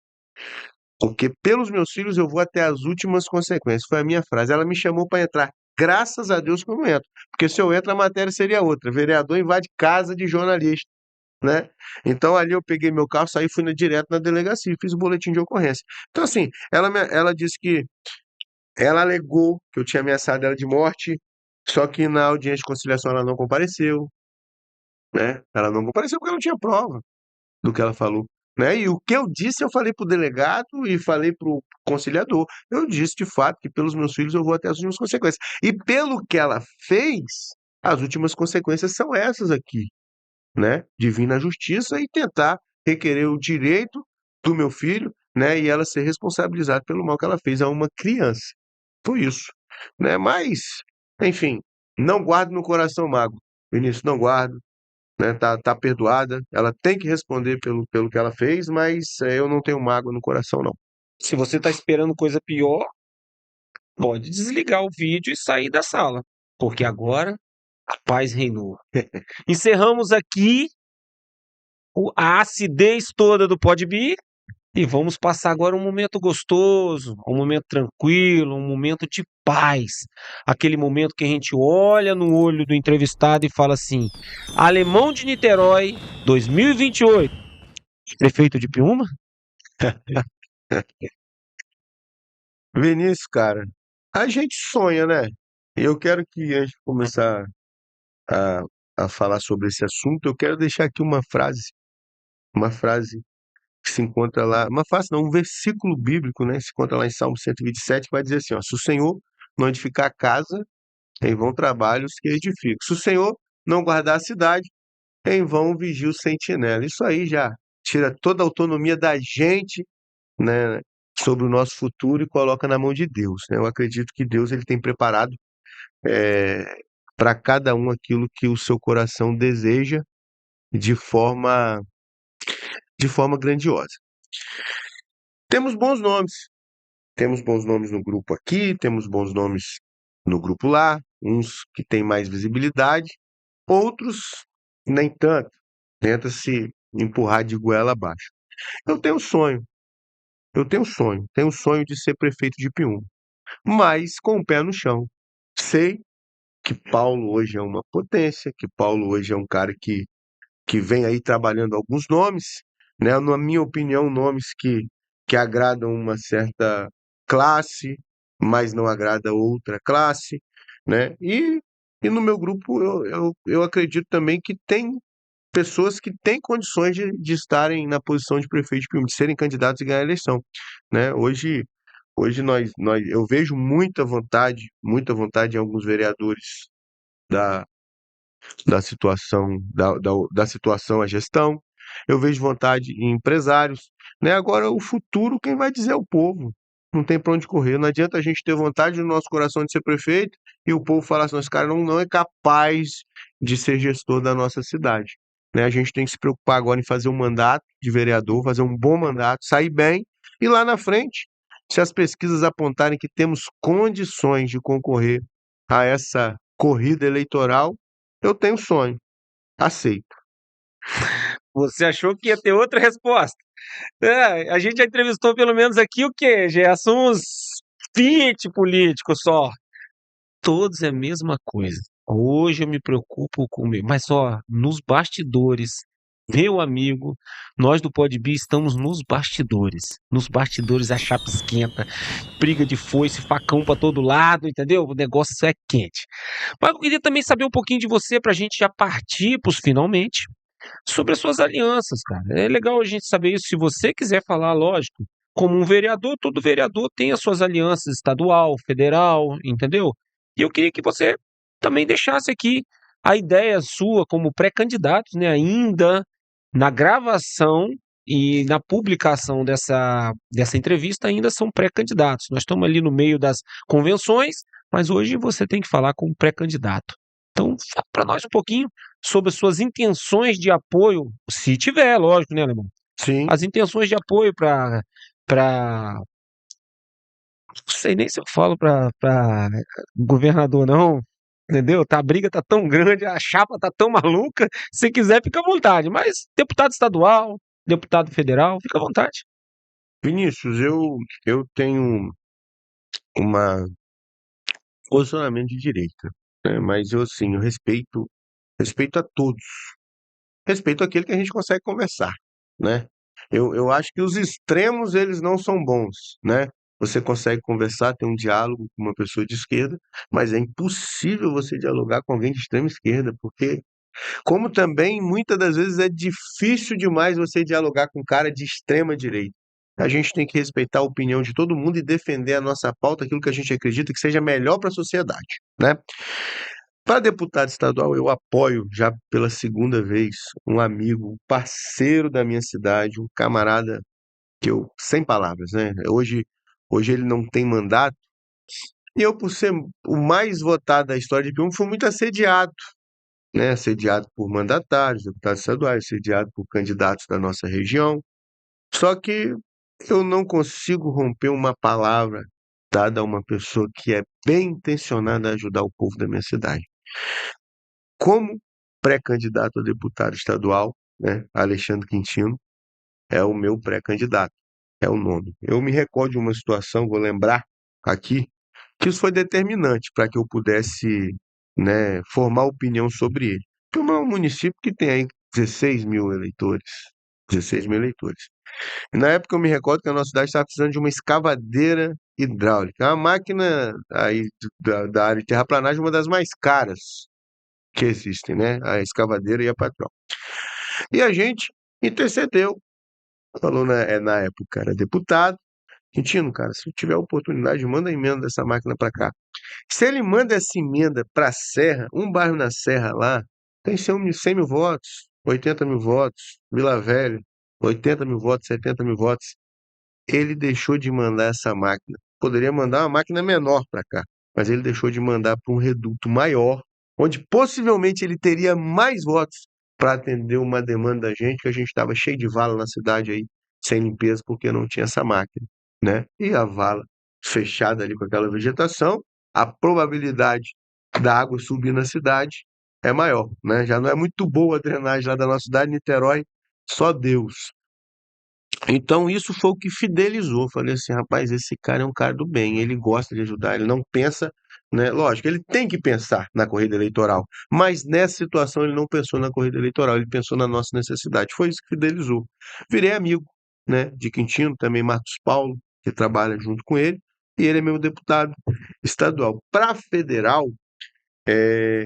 Porque pelos meus filhos eu vou até as últimas consequências. Foi a minha frase. Ela me chamou para entrar. Graças a Deus que eu não entro. Porque se eu entro, a matéria seria outra. Vereador invade casa de jornalista, né? Então ali eu peguei meu carro, saí, fui direto na delegacia, fiz o boletim de ocorrência. Então assim, ela disse que ela alegou que eu tinha ameaçado ela de morte, só que na audiência de conciliação ela não compareceu, né? Ela não compareceu porque não tinha prova do que ela falou, né? E o que eu disse, eu falei pro delegado e falei pro conciliador. Eu disse de fato que pelos meus filhos eu vou até as últimas consequências. E pelo que ela fez, as últimas consequências são essas aqui, né, de vir na justiça e tentar requerer o direito do meu filho, né, e ela ser responsabilizada pelo mal que ela fez a uma criança. Foi isso, né? Mas, enfim, não guardo no coração mágoa. Vinícius, não guardo, né? Tá perdoada. Ela tem que responder pelo que ela fez, mas eu não tenho mágoa no coração, não. Se você está esperando coisa pior, pode desligar o vídeo e sair da sala, porque agora a paz reinou. Encerramos aqui a acidez toda do Podbi e vamos passar agora um momento gostoso, um momento tranquilo, um momento de paz. Aquele momento que a gente olha no olho do entrevistado e fala assim: Alemão de Niterói, 2028, prefeito de Piúma? Vinícius, cara, a gente sonha, né? E eu quero que, antes de começar a, a falar sobre esse assunto, eu quero deixar aqui uma frase que se encontra lá, uma frase não, um versículo bíblico, né? Se encontra lá em Salmo 127, que vai dizer assim, ó, se o Senhor não edificar a casa, em vão trabalhos que edificam. Se o Senhor não guardar a cidade, em vão vigia o sentinela. Isso aí já tira toda a autonomia da gente, né, sobre o nosso futuro e coloca na mão de Deus, né? Eu acredito que Deus ele tem preparado para cada um aquilo que o seu coração deseja de forma de forma grandiosa. Temos bons nomes. Temos bons nomes no grupo aqui, temos bons nomes no grupo lá, uns que têm mais visibilidade, outros nem tanto. Tenta se empurrar de goela abaixo. Eu tenho um sonho, tenho um sonho de ser prefeito de Piúma, mas com o pé no chão. Sei que Paulo hoje é uma potência, que Paulo hoje é um cara que vem aí trabalhando alguns nomes, né? Na minha opinião, nomes que que agradam uma certa classe, mas não agrada outra classe, né? E no meu grupo eu acredito também que tem pessoas que têm condições de estarem na posição de prefeito de Piúma, de serem candidatos e ganhar a eleição, né? Hoje eu vejo muita vontade em alguns vereadores da, da situação à gestão. Eu vejo vontade em empresários, né? Agora, o futuro, quem vai dizer é o povo. Não tem para onde correr. Não adianta a gente ter vontade no nosso coração de ser prefeito e o povo falar assim: esse cara não é capaz de ser gestor da nossa cidade. Né? A gente tem que se preocupar agora em fazer um mandato de vereador, fazer um bom mandato, sair bem e lá na frente, se as pesquisas apontarem que temos condições de concorrer a essa corrida eleitoral, eu tenho sonho, aceito. Você achou que ia ter outra resposta? A gente já entrevistou pelo menos aqui o quê, Gerson? Uns 20 políticos só. Todos é a mesma coisa. Hoje eu me preocupo com o meu. Mas, ó, nos bastidores, meu amigo, nós do Podbi estamos nos bastidores. Nos bastidores a chapa esquenta, briga de foice, facão pra todo lado, entendeu? O negócio é quente. Mas eu queria também saber um pouquinho de você pra gente já partir pros finalmente sobre as suas alianças, cara. É legal a gente saber isso. Se você quiser falar, lógico, como um vereador, todo vereador tem as suas alianças estadual, federal, entendeu? E eu queria que você também deixasse aqui a ideia sua como pré-candidatos, né? Ainda na gravação e na publicação dessa entrevista ainda são pré-candidatos. Nós estamos ali no meio das convenções, mas hoje você tem que falar como pré-candidato. Então, fala para nós um pouquinho sobre as suas intenções de apoio, se tiver, lógico, né, Alemão? Sim, As intenções de apoio para, não sei nem se eu falo para governador não, entendeu? Tá, a briga tá tão grande, a chapa tá tão maluca, se quiser fica à vontade, mas deputado estadual, deputado federal, fica à vontade. Vinícius, eu tenho uma posicionamento de direita, né? Mas eu assim, eu respeito a todos, respeito aquele que a gente consegue conversar, né? Eu acho que os extremos eles não são bons, né? Você consegue conversar, ter um diálogo com uma pessoa de esquerda, mas é impossível você dialogar com alguém de extrema esquerda, porque como também muitas das vezes é difícil demais você dialogar com um cara de extrema direita. A gente tem que respeitar a opinião de todo mundo e defender a nossa pauta, aquilo que a gente acredita que seja melhor para a sociedade, né? Para deputado estadual, eu apoio já pela segunda vez um amigo, um parceiro da minha cidade, um camarada que eu, sem palavras, né? Hoje ele não tem mandato, e eu, por ser o mais votado da história de Piúma, fui muito assediado, né? Assediado por mandatários, deputados estaduais, assediado por candidatos da nossa região. Só que eu não consigo romper uma palavra dada a uma pessoa que é bem intencionada a ajudar o povo da minha cidade. Como pré-candidato a deputado estadual, né, Alexandre Quintino é o meu pré-candidato, é o nome. Eu me recordo de uma situação, vou lembrar aqui, que isso foi determinante para que eu pudesse, né, formar opinião sobre ele. Piúma é um município que tem aí 16 mil eleitores. 16 mil eleitores. E na época eu me recordo que a nossa cidade estava precisando de uma escavadeira hidráulica. A máquina aí da área de terraplanagem, uma das mais caras que existem, né? A escavadeira e a patrol. E a gente intercedeu. Falou na época, era deputado. Quintino, cara, se tiver oportunidade, manda a emenda dessa máquina para cá. Se ele manda essa emenda para a Serra, um bairro na Serra lá, tem 100 mil votos, 80 mil votos, Vila Velha, 80 mil votos, 70 mil votos. Ele deixou de mandar essa máquina. Poderia mandar uma máquina menor para cá, mas ele deixou de mandar para um reduto maior, onde possivelmente ele teria mais votos para atender uma demanda da gente, que a gente estava cheio de vala na cidade aí, sem limpeza, porque não tinha essa máquina, né? E a vala fechada ali com aquela vegetação, a probabilidade da água subir na cidade é maior, né? Já não é muito boa a drenagem lá da nossa cidade, Niterói, só Deus. Então isso foi o que fidelizou. Falei assim, rapaz, esse cara é um cara do bem, ele gosta de ajudar, ele não pensa, né? Lógico, ele tem que pensar na corrida eleitoral, mas nessa situação ele não pensou na corrida eleitoral, ele pensou na nossa necessidade. Foi isso que fidelizou. Virei amigo, né, de Quintino, também Marcos Paulo, que trabalha junto com ele, e ele é meu deputado estadual. Para federal,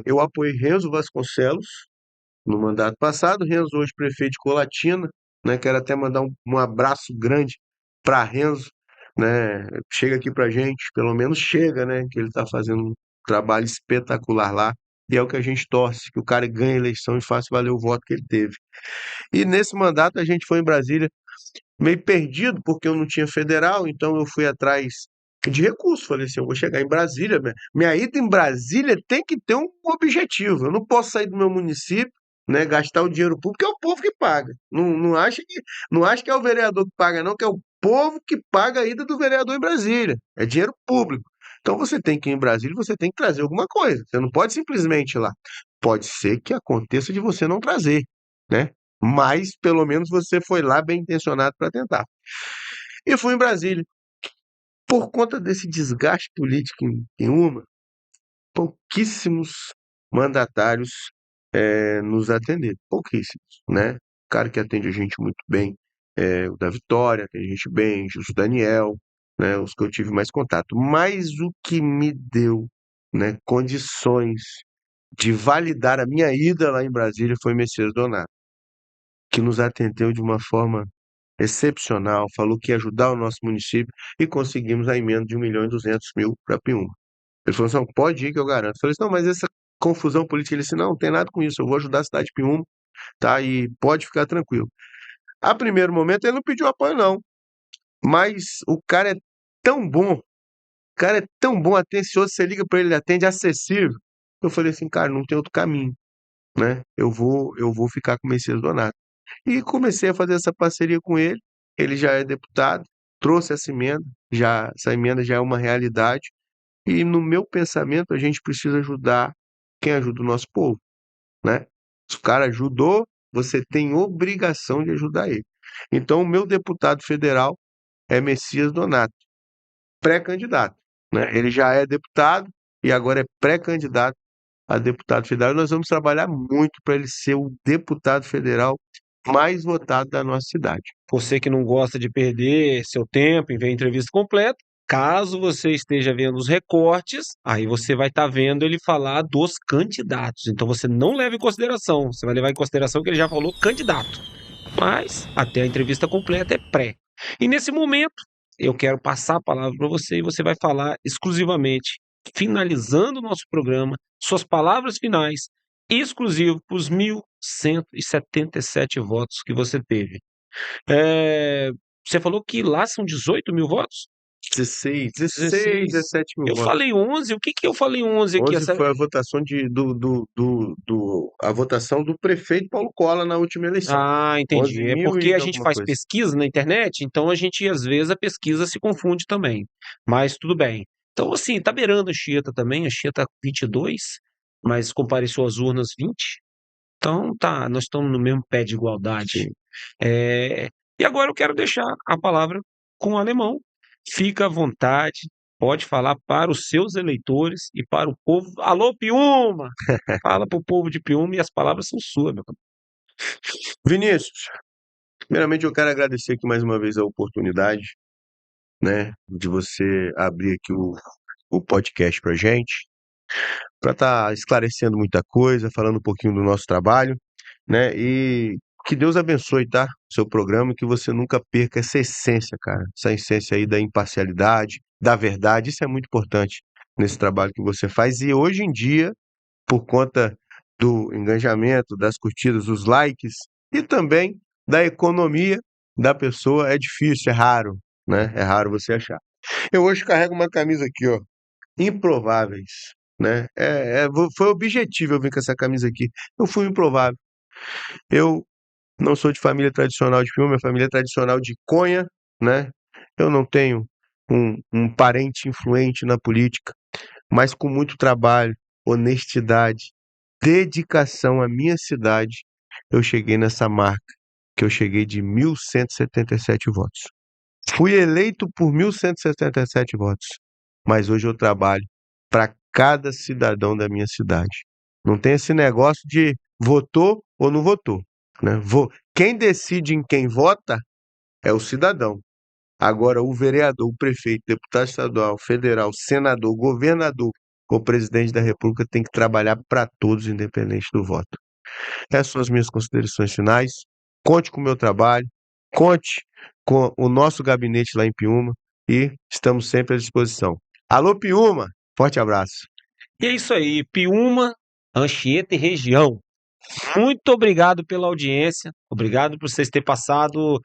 eu apoiei Renzo Vasconcelos no mandato passado, Renzo hoje prefeito de Colatina, né, quero até mandar um abraço grande para Renzo, né, chega aqui para gente, pelo menos chega, né, que ele está fazendo um trabalho espetacular lá, e é o que a gente torce, que o cara ganhe a eleição e faça valer o voto que ele teve. E nesse mandato a gente foi em Brasília meio perdido, porque eu não tinha federal, então eu fui atrás de recursos. Falei assim, eu vou chegar em Brasília, minha ida em Brasília tem que ter um objetivo. Eu não posso sair do meu município, né, gastar o dinheiro público, que é o povo que paga. Não acha que é o vereador que paga, não, que é o povo que paga a ida do vereador em Brasília. É dinheiro público. Então você tem que ir em Brasília, você tem que trazer alguma coisa. Você não pode simplesmente ir lá. Pode ser que aconteça de você não trazer, né? Mas pelo menos você foi lá bem intencionado para tentar. E fui em Brasília. Por conta desse desgaste político em uma, pouquíssimos mandatários nos atenderam. Pouquíssimos, né? O cara que atende a gente muito bem, o da Vitória, atende a gente bem, o Daniel, né? Os que eu tive mais contato. Mas o que me deu, né, condições de validar a minha ida lá em Brasília foi Messias Donato, que nos atendeu de uma forma excepcional, falou que ia ajudar o nosso município e conseguimos a emenda de 1.200.000 para Piúma. Ele falou assim, não, pode ir que eu garanto. Eu falei assim, não, mas essa confusão política, ele disse, não tem nada com isso, eu vou ajudar a cidade de Piúma, tá? E pode ficar tranquilo. A primeiro momento ele não pediu apoio não, mas o cara é tão bom, atencioso, você liga para ele, ele atende, acessível. Eu falei assim, cara, não tem outro caminho, né? Eu vou ficar com o Messias Donato. E comecei a fazer essa parceria com ele. Ele já é deputado, trouxe essa emenda já é uma realidade. E no meu pensamento, a gente precisa ajudar quem ajuda o nosso povo, né? Se o cara ajudou, você tem obrigação de ajudar ele. Então, o meu deputado federal é Messias Donato, pré-candidato, né? Ele já é deputado e agora é pré-candidato a deputado federal. Nós vamos trabalhar muito para ele ser o deputado federal mais votado da nossa cidade. Você que não gosta de perder seu tempo em ver a entrevista completa, caso você esteja vendo os recortes, aí você vai estar vendo ele falar dos candidatos. Então você não leva em consideração, você vai levar em consideração que ele já falou candidato. Mas até a entrevista completa é pré. E nesse momento, eu quero passar a palavra para você e você vai falar exclusivamente, finalizando o nosso programa, suas palavras finais, exclusivo para os 1.177 votos que você teve. Você falou que lá são 18.000 votos? 16, 16. 17 mil Eu votos. falei 11. O que que eu falei 11 aqui? 11 foi a votação a votação do prefeito Paulo Cola na última eleição. Ah, 11 entendi. É mil porque e a gente alguma faz coisa. pesquisa na internet, então a gente, às vezes, a pesquisa se confunde também. Mas tudo bem. Então, assim, tá beirando a Anchieta também. A Anchieta 22, mas compareceu às urnas 20. Então, tá, nós estamos no mesmo pé de igualdade. Sim. E agora eu quero deixar a palavra com o Alemão. Fica à vontade, pode falar para os seus eleitores e para o povo. Alô, Piúma! Fala para o povo de Piúma e as palavras são suas, meu camarada. Vinícius, primeiramente eu quero agradecer aqui mais uma vez a oportunidade, né, de você abrir aqui o podcast pra gente, para estar esclarecendo muita coisa, falando um pouquinho do nosso trabalho, né, e que Deus abençoe, tá, o seu programa e que você nunca perca essa essência, cara, essa essência aí da imparcialidade, da verdade, isso é muito importante nesse trabalho que você faz e hoje em dia, por conta do engajamento, das curtidas, dos likes e também da economia da pessoa, é difícil, é raro, né? É raro você achar. Eu hoje carrego uma camisa aqui, ó, Improváveis, né? Foi objetivo eu vir com essa camisa aqui. Eu fui improvável. Eu não sou de família tradicional de Piúma, minha família é tradicional de Conha, né? Eu não tenho um parente influente na política, mas com muito trabalho, honestidade, dedicação à minha cidade, eu cheguei nessa marca, que eu cheguei de 1.177 votos. Fui eleito por 1.177 votos, mas hoje eu trabalho para cada cidadão da minha cidade. Não tem esse negócio de votou ou não votou, né? Quem decide em quem vota é o cidadão. Agora, o vereador, o prefeito, deputado estadual, federal, senador, governador ou presidente da República tem que trabalhar para todos, independente do voto. Essas são as minhas considerações finais. Conte com o meu trabalho, conte com o nosso gabinete lá em Piúma e estamos sempre à disposição. Alô, Piúma! Forte abraço. E é isso aí, Piúma, Anchieta e região. Muito obrigado pela audiência, obrigado por vocês terem passado,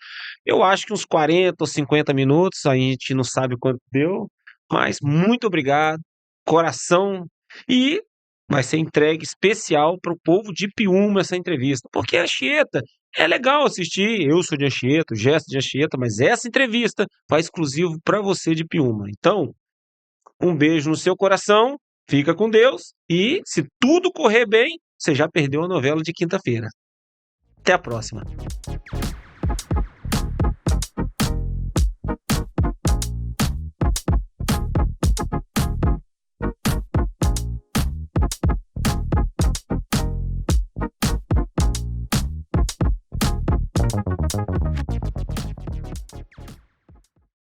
eu acho que uns 40 ou 50 minutos, a gente não sabe quanto deu, mas muito obrigado, coração, e vai ser entregue especial para o povo de Piúma essa entrevista, porque a Anchieta é legal assistir, eu sou de Anchieta, o Gesto de Anchieta, mas essa entrevista vai exclusivo para você de Piúma. Então, um beijo no seu coração, fica com Deus e, se tudo correr bem, você já perdeu a novela de quinta-feira. Até a próxima.